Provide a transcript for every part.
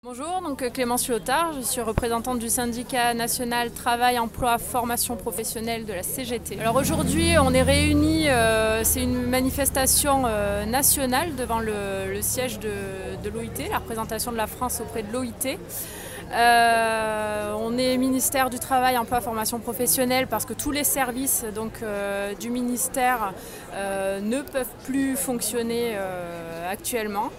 Bonjour, donc Clémence Lyotard, je suis représentante du syndicat national Travail, Emploi, Formation professionnelle de la CGT. Alors aujourd'hui on est réunis, c'est une manifestation nationale devant le siège de l'OIT, la représentation de la France auprès de l'OIT. On est ministère du Travail, Emploi, Formation professionnelle parce que tous les services du ministère ne peuvent plus fonctionner actuellement.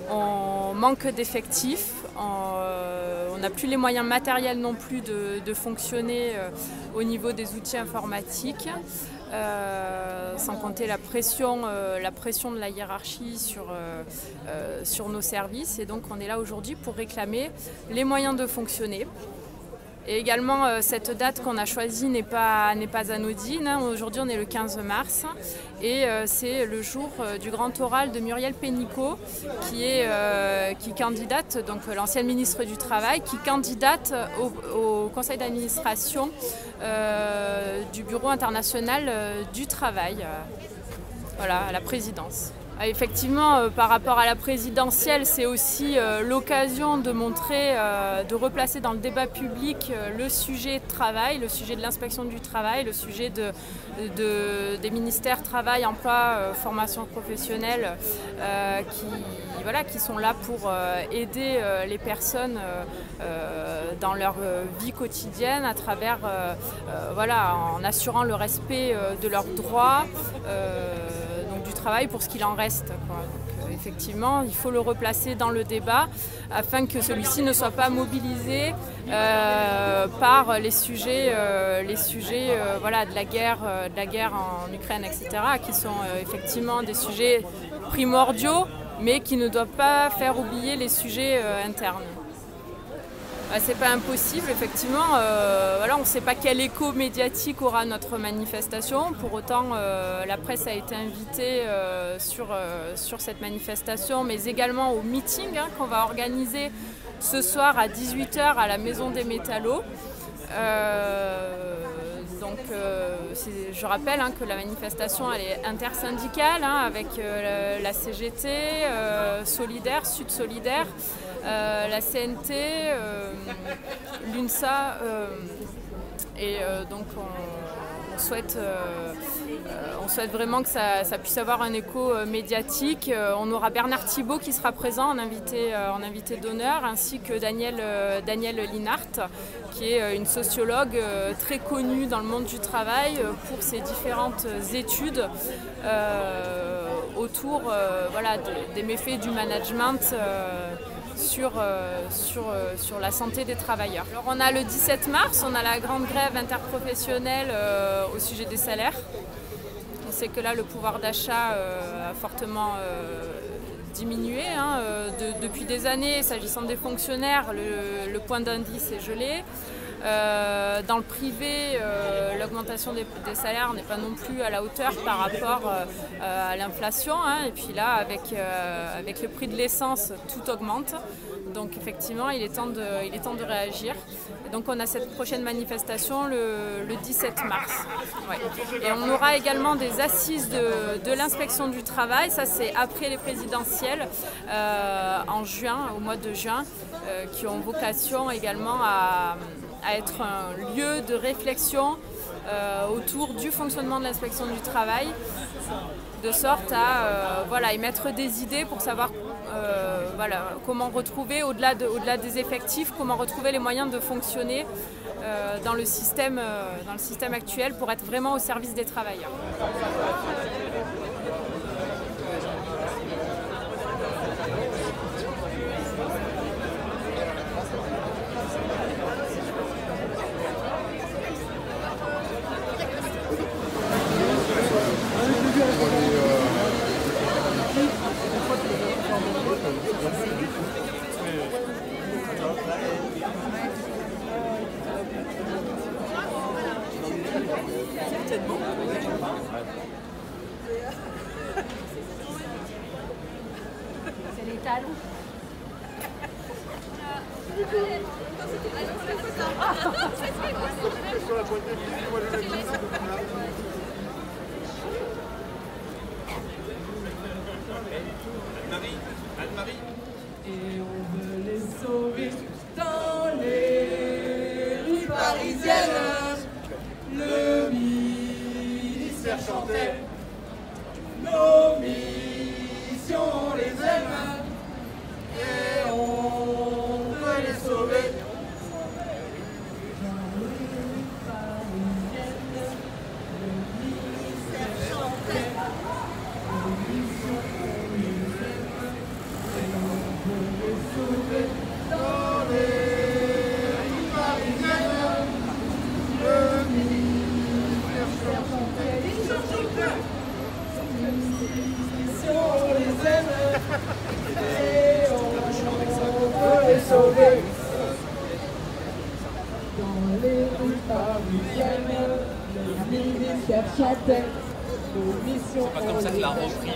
On manque d'effectifs, on n'a plus les moyens matériels non plus de fonctionner au niveau des outils informatiques, sans compter la pression de la hiérarchie sur nos services. Et donc on est là aujourd'hui pour réclamer les moyens de fonctionner. Et également, cette date qu'on a choisie n'est pas anodine. Aujourd'hui, on est le 15 mars et c'est le jour du grand oral de Muriel Pénicaud qui candidate, donc l'ancienne ministre du Travail, qui candidate au conseil d'administration du Bureau international du travail, voilà, à la présidence. Effectivement, par rapport à la présidentielle, c'est aussi l'occasion de montrer, de replacer dans le débat public le sujet de travail, le sujet de l'inspection du travail, le sujet des ministères travail, emploi, formation professionnelle qui sont là pour aider les personnes dans leur vie quotidienne à travers, en assurant le respect de leurs droits. Du travail pour ce qu'il en reste. Donc, effectivement, il faut le replacer dans le débat afin que celui-ci ne soit pas mobilisé par les sujets de la guerre en Ukraine, etc., qui sont effectivement des sujets primordiaux, mais qui ne doivent pas faire oublier les sujets internes. C'est pas impossible, effectivement. On ne sait pas quel écho médiatique aura notre manifestation. Pour autant, la presse a été invitée sur cette manifestation, mais également au meeting qu'on va organiser ce soir à 18 h à la Maison des Métallos. Je rappelle que la manifestation elle est intersyndicale avec la CGT, Solidaire, Sud Solidaire, la CNT, l'UNSA on souhaite vraiment que ça puisse avoir un écho médiatique. On aura Bernard Thibault qui sera présent en invité d'honneur, ainsi que Daniel Linhart, qui est une sociologue très connue dans le monde du travail pour ses différentes études autour des méfaits du management sur la santé des travailleurs. Alors on a le 17 mars, on a la grande grève interprofessionnelle au sujet des salaires. On sait que là le pouvoir d'achat a fortement diminué depuis des années. S'agissant des fonctionnaires, le point d'indice est gelé. Dans le privé, l'augmentation des salaires n'est pas non plus à la hauteur par rapport à l'inflation. Et puis là, avec le prix de l'essence, tout augmente. Donc effectivement, il est temps de réagir. Et donc on a cette prochaine manifestation le 17 mars. Ouais. Et on aura également des assises de l'inspection du travail. Ça, c'est après les présidentielles, en juin, au mois de juin, qui ont vocation également à être un lieu de réflexion autour du fonctionnement de l'inspection du travail, de sorte à émettre des idées pour savoir comment retrouver, au-delà des effectifs, comment retrouver les moyens de fonctionner dans le système actuel pour être vraiment au service des travailleurs. C'est les talons. Anne-Marie. Et on veut les sauver. sauver. Dans les rues parisiennes, le ministère chantait nos missions. C'est pas comme ça que l'a repris.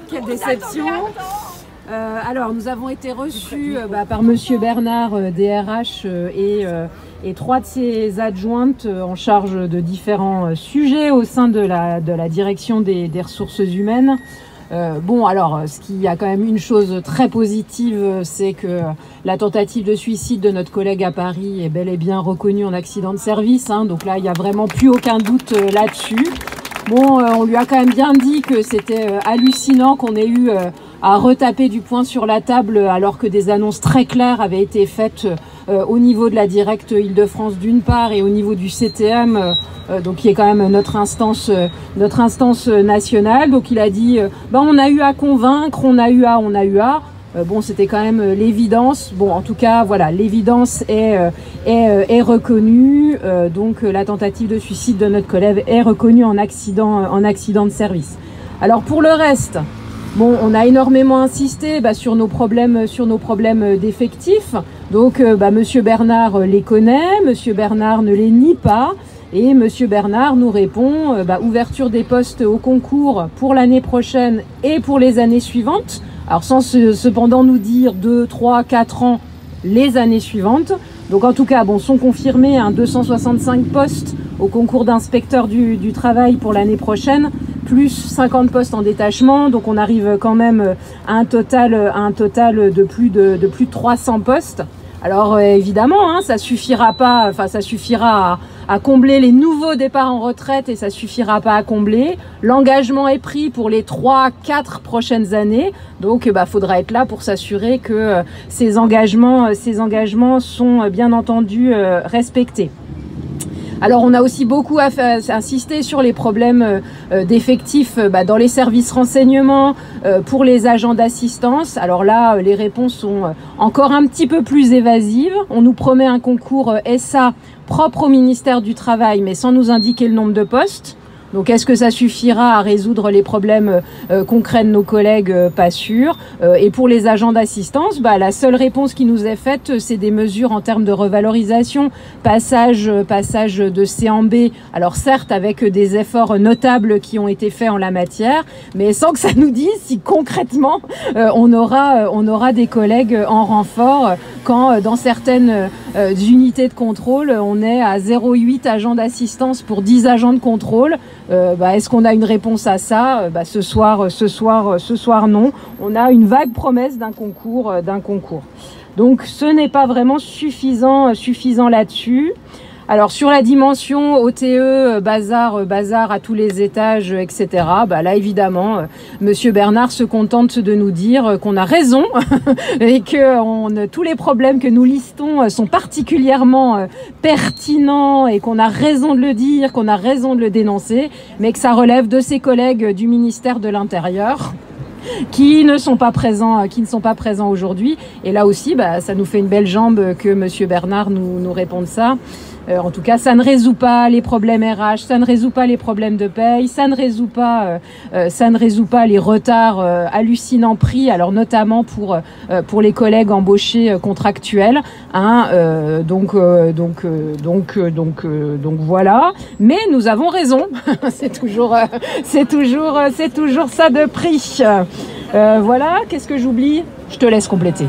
Quelle déception! Alors, nous avons été reçus par Monsieur Bernard, DRH, et 3 de ses adjointes en charge de différents sujets au sein de la direction des ressources humaines. Bon, alors, ce qui a quand même une chose très positive, c'est que la tentative de suicide de notre collègue à Paris est bel et bien reconnue en accident de service. Hein, donc là, il n'y a vraiment plus aucun doute là-dessus. Bon, on lui a quand même bien dit que c'était hallucinant qu'on ait eu à retaper du poing sur la table alors que des annonces très claires avaient été faites au niveau de la Directe Île-de-France d'une part et au niveau du CTM, donc qui est quand même notre instance nationale. Donc il a dit on a eu à convaincre, on a eu à. Bon, c'était quand même l'évidence. Bon, en tout cas, voilà, l'évidence est reconnue. Donc, la tentative de suicide de notre collègue est reconnue en accident de service. Alors, pour le reste, bon, on a énormément insisté sur nos problèmes d'effectifs. Donc, Monsieur Bernard les connaît, Monsieur Bernard ne les nie pas. Et Monsieur Bernard nous répond ouverture des postes au concours pour l'année prochaine et pour les années suivantes. Alors sans cependant nous dire 2, 3, 4 ans les années suivantes. Donc en tout cas, bon, sont confirmés 265 postes au concours d'inspecteur du travail pour l'année prochaine, plus 50 postes en détachement. Donc on arrive quand même à un total de plus de 300 postes. Alors évidemment, ça suffira pas, enfin ça suffira à combler les nouveaux départs en retraite et ça suffira pas à combler. L'engagement est pris pour les 3-4 prochaines années, donc faudra être là pour s'assurer que ces engagements sont bien entendu respectés. Alors on a aussi beaucoup insisté sur les problèmes d'effectifs dans les services renseignements, pour les agents d'assistance. Alors là, les réponses sont encore un petit peu plus évasives. On nous promet un concours SA propre au ministère du Travail, mais sans nous indiquer le nombre de postes. Donc est-ce que ça suffira à résoudre les problèmes concrets de nos collègues? Pas sûr. Et pour les agents d'assistance, la seule réponse qui nous est faite, c'est des mesures en termes de revalorisation, passage de C en B. Alors certes, avec des efforts notables qui ont été faits en la matière, mais sans que ça nous dise si concrètement on aura des collègues en renfort quand dans certaines unités de contrôle, on est à 0,8 agents d'assistance pour 10 agents de contrôle. Est-ce qu'on a une réponse à ça? Ce soir non. On a une vague promesse d'un concours. Donc ce n'est pas vraiment suffisant là-dessus. Alors sur la dimension OTE, bazar à tous les étages, etc. Bah là évidemment, Monsieur Bernard se contente de nous dire qu'on a raison et que tous les problèmes que nous listons sont particulièrement pertinents et qu'on a raison de le dire, qu'on a raison de le dénoncer, mais que ça relève de ses collègues du ministère de l'Intérieur qui ne sont pas présents aujourd'hui. Et là aussi, bah, ça nous fait une belle jambe que Monsieur Bernard nous réponde ça. En tout cas, ça ne résout pas les problèmes RH, ça ne résout pas les problèmes de paye, ça ne résout pas les retards hallucinants pris, alors notamment pour les collègues embauchés contractuels. Hein, donc voilà. Mais nous avons raison. c'est toujours ça de prix. Voilà. Qu'est-ce que j'oublie? Je te laisse compléter.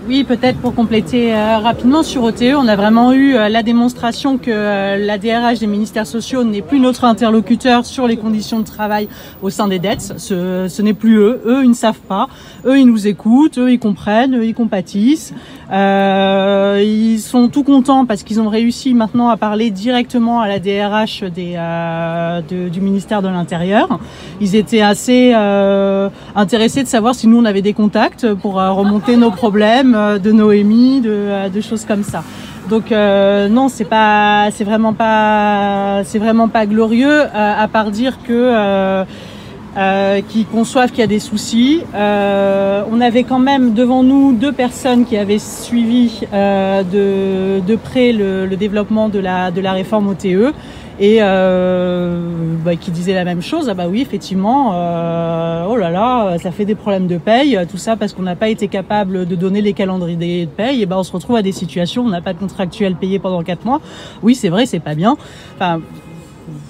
Oui, peut-être pour compléter rapidement sur OTE, on a vraiment eu la démonstration que la DRH des ministères sociaux n'est plus notre interlocuteur sur les conditions de travail au sein des DETS. Ce n'est plus eux. Eux, ils ne savent pas. Eux, ils nous écoutent. Eux, ils comprennent. Eux, ils compatissent. Ils sont tout contents parce qu'ils ont réussi maintenant à parler directement à la DRH du ministère de l'Intérieur. Ils étaient assez intéressés de savoir si nous, on avait des contacts pour remonter nos problèmes, de Noémie, de choses comme ça. Donc non, c'est vraiment pas glorieux, à part dire que qui conçoivent qu'il y a des soucis. On avait quand même devant nous 2 personnes qui avaient suivi de près le développement de la réforme OTE et qui disaient la même chose. Ah bah oui, effectivement, oh là là, ça fait des problèmes de paye, tout ça parce qu'on n'a pas été capable de donner les calendriers de paye. Et ben on se retrouve à des situations où on n'a pas de contractuel payé pendant 4 mois. Oui, c'est vrai, c'est pas bien. Enfin,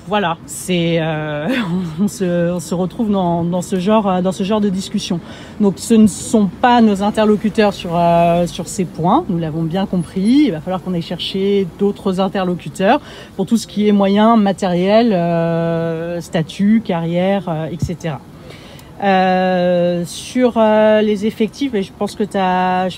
voilà, on se retrouve dans ce genre de discussion. Donc ce ne sont pas nos interlocuteurs sur ces points, nous l'avons bien compris. Il va falloir qu'on aille chercher d'autres interlocuteurs pour tout ce qui est moyens, matériel, statut, carrière, etc. Sur les effectifs, et je pense que t'as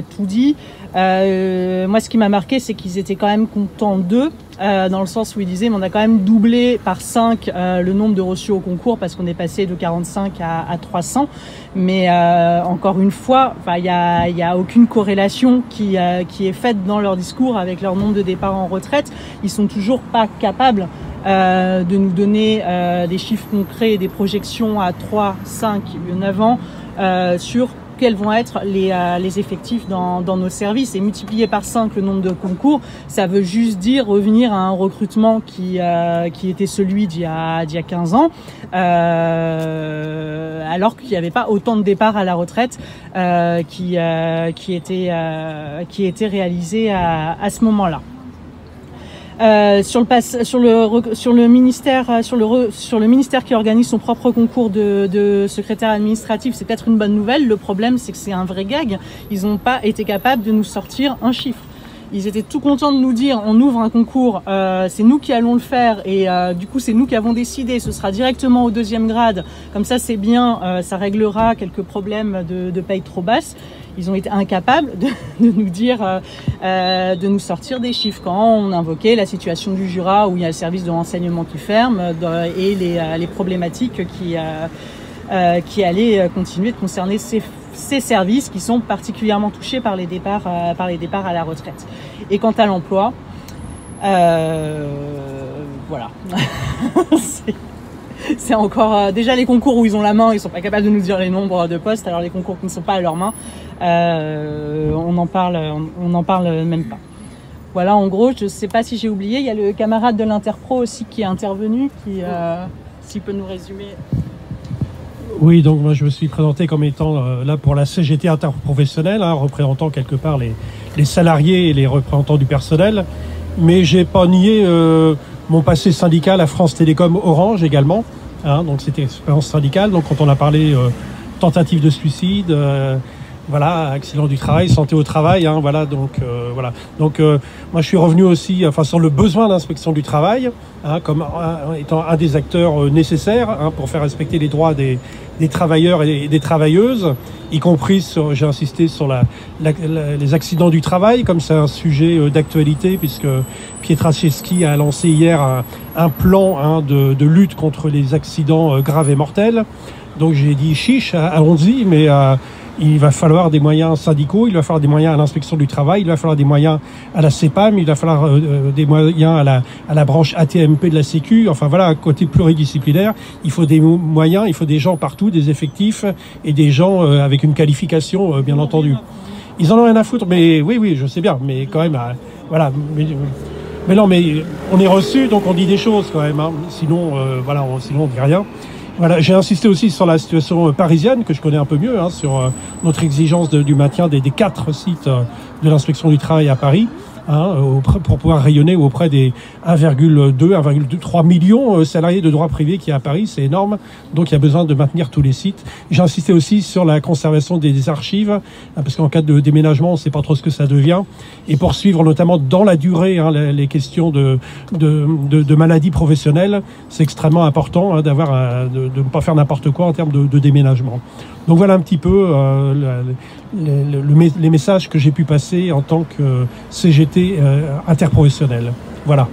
tout dit. Moi, ce qui m'a marqué, c'est qu'ils étaient quand même contents d'eux, dans le sens où ils disaient, mais on a quand même doublé par 5 le nombre de reçus au concours parce qu'on est passé de 45 à 300. Mais encore une fois, il y a aucune corrélation qui est faite dans leur discours avec leur nombre de départs en retraite. Ils sont toujours pas capables de nous donner des chiffres concrets et des projections à 3, 5, 9 ans sur quels vont être les effectifs dans nos services. Et multiplier par 5 le nombre de concours, ça veut juste dire revenir à un recrutement qui était celui d'il y a 15 ans, alors qu'il n'y avait pas autant de départs à la retraite qui étaient réalisés à ce moment-là. Sur le ministère qui organise son propre concours de secrétaire administratif, c'est peut-être une bonne nouvelle. Le problème, c'est que c'est un vrai gag. Ils n'ont pas été capables de nous sortir un chiffre. Ils étaient tout contents de nous dire on ouvre un concours, c'est nous qui allons le faire et du coup c'est nous qui avons décidé, ce sera directement au 2e grade, comme ça c'est bien, ça réglera quelques problèmes de paye trop basse. Ils ont été incapables de nous dire, de nous sortir des chiffres quand on invoquait la situation du Jura où il y a le service de renseignement qui ferme et les problématiques qui allaient continuer de concerner ces services qui sont particulièrement touchés par les départs à la retraite. Et quant à l'emploi, voilà. C'est encore déjà les concours où ils ont la main, ils sont pas capables de nous dire les nombres de postes, alors les concours qui ne sont pas à leur main, on n'en parle même pas. Voilà, en gros, je sais pas si j'ai oublié, il y a le camarade de l'Interpro aussi qui est intervenu, s'il peut nous résumer. Oui, donc moi je me suis présenté comme étant là pour la CGT interprofessionnelle, représentant quelque part les salariés et les représentants du personnel, mais j'ai pas nié mon passé syndical à France Télécom Orange également, donc c'était expérience syndicale. Donc quand on a parlé tentative de suicide, Voilà, accident du travail, santé au travail, hein, voilà, donc voilà. Donc moi je suis revenu aussi, enfin sur le besoin d'inspection du travail, hein, comme étant un des acteurs nécessaires, hein, pour faire respecter les droits des travailleurs et des travailleuses, y compris j'ai insisté sur les accidents du travail, comme c'est un sujet d'actualité, puisque Pietraszewski a lancé hier un plan, hein, de lutte contre les accidents graves et mortels. Donc j'ai dit chiche, allons-y, mais il va falloir des moyens syndicaux, il va falloir des moyens à l'inspection du travail, il va falloir des moyens à la CEPAM, il va falloir des moyens à la branche AT-MP de la Sécu. Enfin voilà, côté pluridisciplinaire, il faut des moyens, il faut des gens partout, des effectifs et des gens avec une qualification, bien entendu. Ils en ont rien à foutre, mais oui, je sais bien, mais quand même, voilà. Mais non, mais on est reçu, donc on dit des choses quand même, hein. Sinon, voilà, sinon on dit rien. Voilà, j'ai insisté aussi sur la situation parisienne, que je connais un peu mieux, hein, sur notre exigence du maintien des 4 sites de l'inspection du travail à Paris, hein, pour pouvoir rayonner auprès des 1,3 millions salariés de droit privé qui est à Paris, c'est énorme, donc il y a besoin de maintenir tous les sites. J'ai insisté aussi sur la conservation des archives, hein, parce qu'en cas de déménagement, on ne sait pas trop ce que ça devient, et poursuivre notamment dans la durée, hein, les questions de maladies professionnelles. C'est extrêmement important, hein, de ne pas faire n'importe quoi en termes de déménagement. Donc voilà un petit peu les messages que j'ai pu passer en tant que CGT interprofessionnel. Voilà.